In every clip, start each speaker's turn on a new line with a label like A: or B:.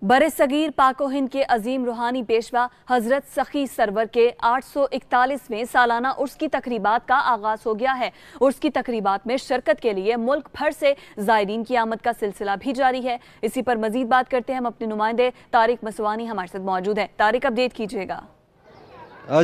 A: बरसगीर पाको हिंद के अजीम रूहानी पेशवा हजरत सखी सरवर के 841वें सालाना उर्स की तकरीबात का आगाज हो गया है। उर्स की तकरीबात में शिरकत के लिए मुल्क भर से ज़ायरीन की आमद का सिलसिला भी जारी है। इसी पर मजीद बात करते हैं हम अपने नुमाइंदे तारिक मसवानी हमारे साथ मौजूद हैं। तारिक, अपडेट कीजिएगा।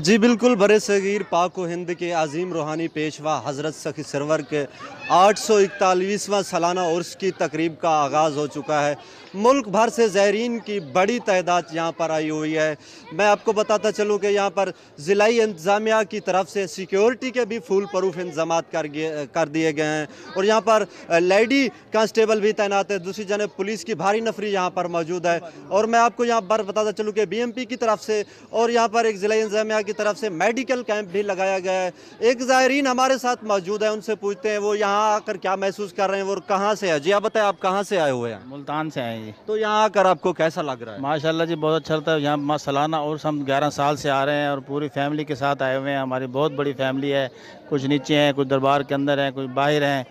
B: जी बिल्कुल, बरसगीर पाक व हिंद के अजीम रूहानी पेशवा हज़रत सखी सरवर के 841वां सालाना उर्स की तकरीब का आगाज़ हो चुका है। मुल्क भर से ज़ायरीन की बड़ी तादाद यहाँ पर आई हुई है। मैं आपको बताता चलूँ कि यहाँ पर ज़िलाई इंतज़ामिया की तरफ से सिक्योरिटी के भी फुल प्रूफ इंतजाम कर दिए गए हैं और यहाँ पर लेडी कांस्टेबल भी तैनात है। दूसरी जानब पुलिस की भारी नफरी यहाँ पर मौजूद है। और मैं आपको यहाँ पर बताता चलूँ कि BMP की तरफ से और यहाँ पर एक ज़िला इंतज़ामिया की तरफ से मेडिकल कैंप भी लगाया गया है। एक ज़ायरीन हमारे साथ मौजूद है, उनसे पूछते हैं वो यहाँ आकर क्या महसूस कर रहे हैं, वो कहाँ से है। जी आप बताएं, आप कहाँ से आए हुए हैं?
C: मुल्तान से आए जी।
B: तो यहाँ आकर आपको कैसा लग रहा है?
C: माशाल्लाह जी, बहुत अच्छा लगता है। यहाँ सालाना और हम 11 साल से आ रहे हैं और पूरी फैमिली के साथ आए हुए हैं। हमारी बहुत बड़ी फैमिली है, कुछ नीचे हैं, कुछ दरबार के अंदर हैं, कुछ बाहर हैं।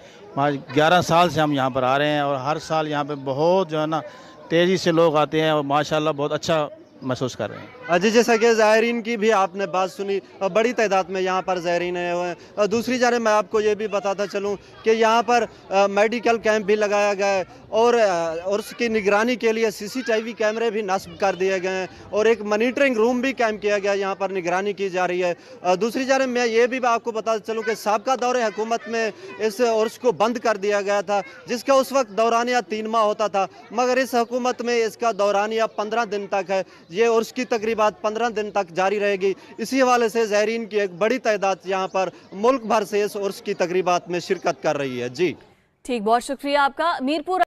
C: 11 साल से हम यहाँ पर आ रहे हैं और हर साल यहाँ पे बहुत जो है ना तेज़ी से लोग आते हैं और माशाल्लाह बहुत अच्छा महसूस कर रहे हैं।
B: जी, जैसा कि ज़ायरीन की भी आपने बात सुनी, बड़ी तादाद में यहाँ पर ज़ायरीन आए हुए हैं। दूसरी जानब मैं आपको ये भी बताता चलूँ कि यहाँ पर मेडिकल कैंप भी लगाया गया है और उसकी निगरानी के लिए CCTV कैमरे भी नस्ब कर दिए गए हैं और एक मॉनिटरिंग रूम भी कायम किया गया, यहाँ पर निगरानी की जा रही है। दूसरी जानब मैं ये भी आपको बताता चलूँ कि साबका दौरे हुकूमत में इस उर्स को बंद कर दिया गया था, जिसका उस वक्त दौरानिया 3 माह होता था, मगर इस हुकूमत में इसका दौरानिया 15 दिन तक है। ये उर्स की तकरीबात 15 दिन तक जारी रहेगी। इसी हवाले से ज़ायरीन की एक बड़ी तादाद यहाँ पर मुल्क भर से इस उर्स की तकरीबात में शिरकत कर रही है। जी
A: ठीक, बहुत शुक्रिया आपका। मीरपुर